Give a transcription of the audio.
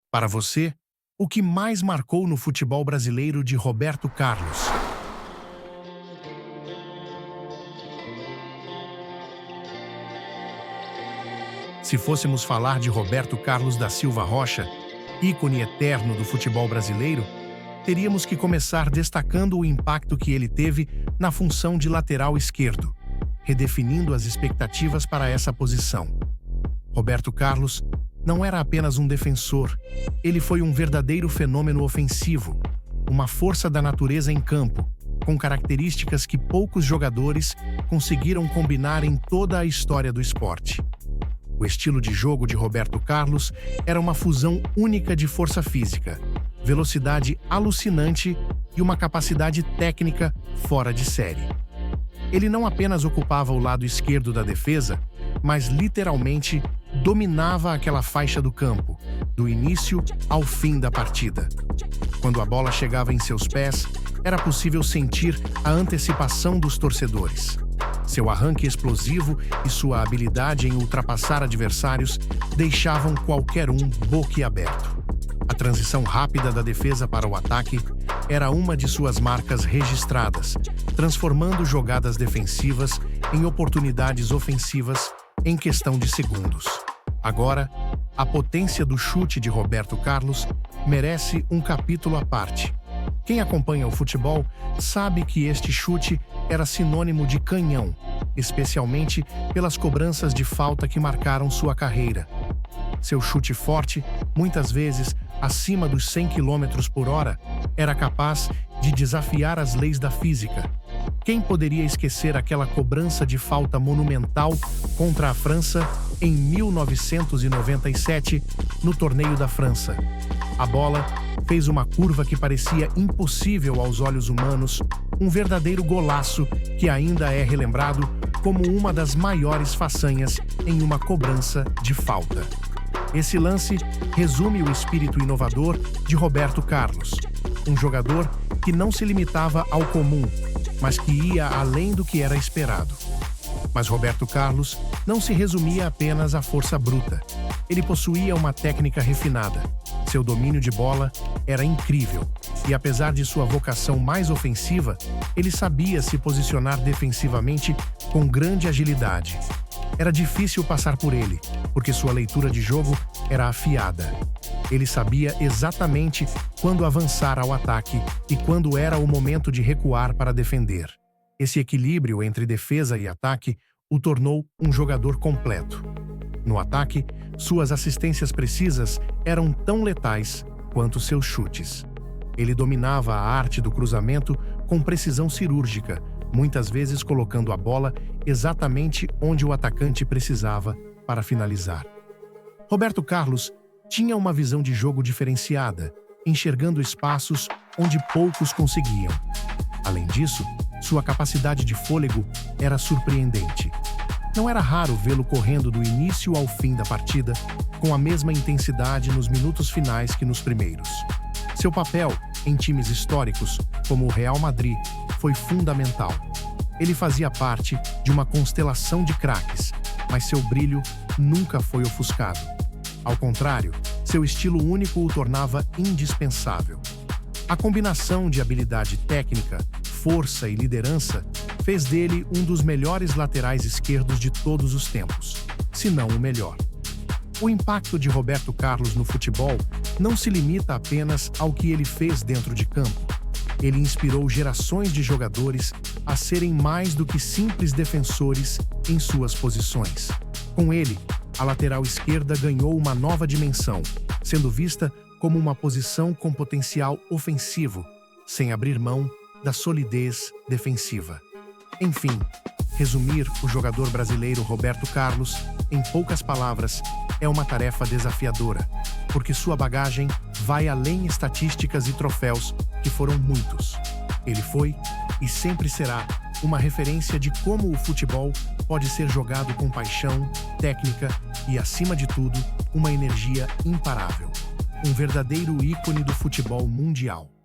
Para você, o que mais marcou no futebol brasileiro de Roberto Carlos? Se fôssemos falar de Roberto Carlos da Silva Rocha, ícone eterno do futebol brasileiro, teríamos que começar destacando o impacto que ele teve na função de lateral esquerdo, redefinindo as expectativas para essa posição. Roberto Carlos não era apenas um defensor, ele foi um verdadeiro fenômeno ofensivo, uma força da natureza em campo, com características que poucos jogadores conseguiram combinar em toda a história do esporte. O estilo de jogo de Roberto Carlos era uma fusão única de força física, velocidade alucinante e uma capacidade técnica fora de série. Ele não apenas ocupava o lado esquerdo da defesa, mas literalmente dominava aquela faixa do campo, do início ao fim da partida. Quando a bola chegava em seus pés, era possível sentir a antecipação dos torcedores. Seu arranque explosivo e sua habilidade em ultrapassar adversários deixavam qualquer um boquiaberto. A transição rápida da defesa para o ataque era uma de suas marcas registradas, transformando jogadas defensivas em oportunidades ofensivas em questão de segundos. Agora, a potência do chute de Roberto Carlos merece um capítulo à parte. Quem acompanha o futebol sabe que este chute era sinônimo de canhão, especialmente pelas cobranças de falta que marcaram sua carreira. Seu chute forte, muitas vezes acima dos 100 km por hora, era capaz de desafiar as leis da física. Quem poderia esquecer aquela cobrança de falta monumental contra a França em 1997, no Torneio da França? A bola fez uma curva que parecia impossível aos olhos humanos, um verdadeiro golaço que ainda é relembrado como uma das maiores façanhas em uma cobrança de falta. Esse lance resume o espírito inovador de Roberto Carlos, um jogador que não se limitava ao comum, mas que ia além do que era esperado. Mas Roberto Carlos não se resumia apenas à força bruta. Ele possuía uma técnica refinada. Seu domínio de bola era incrível, e apesar de sua vocação mais ofensiva, ele sabia se posicionar defensivamente com grande agilidade. Era difícil passar por ele, porque sua leitura de jogo era afiada. Ele sabia exatamente quando avançar ao ataque e quando era o momento de recuar para defender. Esse equilíbrio entre defesa e ataque o tornou um jogador completo. No ataque, suas assistências precisas eram tão letais quanto seus chutes. Ele dominava a arte do cruzamento com precisão cirúrgica, muitas vezes colocando a bola exatamente onde o atacante precisava para finalizar. Roberto Carlos tinha uma visão de jogo diferenciada, enxergando espaços onde poucos conseguiam. Além disso, sua capacidade de fôlego era surpreendente. Não era raro vê-lo correndo do início ao fim da partida, com a mesma intensidade nos minutos finais que nos primeiros. Seu papel em times históricos, como o Real Madrid, foi fundamental. Ele fazia parte de uma constelação de craques, mas seu brilho nunca foi ofuscado. Ao contrário, seu estilo único o tornava indispensável. A combinação de habilidade técnica, força e liderança fez dele um dos melhores laterais esquerdos de todos os tempos, se não o melhor. O impacto de Roberto Carlos no futebol não se limita apenas ao que ele fez dentro de campo. Ele inspirou gerações de jogadores a serem mais do que simples defensores em suas posições. Com ele, a lateral esquerda ganhou uma nova dimensão, sendo vista como uma posição com potencial ofensivo, sem abrir mão da solidez defensiva. Enfim, resumir o jogador brasileiro Roberto Carlos em poucas palavras é uma tarefa desafiadora, porque sua bagagem vai além estatísticas e troféus, que foram muitos. Ele foi, e sempre será, uma referência de como o futebol pode ser jogado com paixão, técnica e, acima de tudo, uma energia imparável. Um verdadeiro ícone do futebol mundial.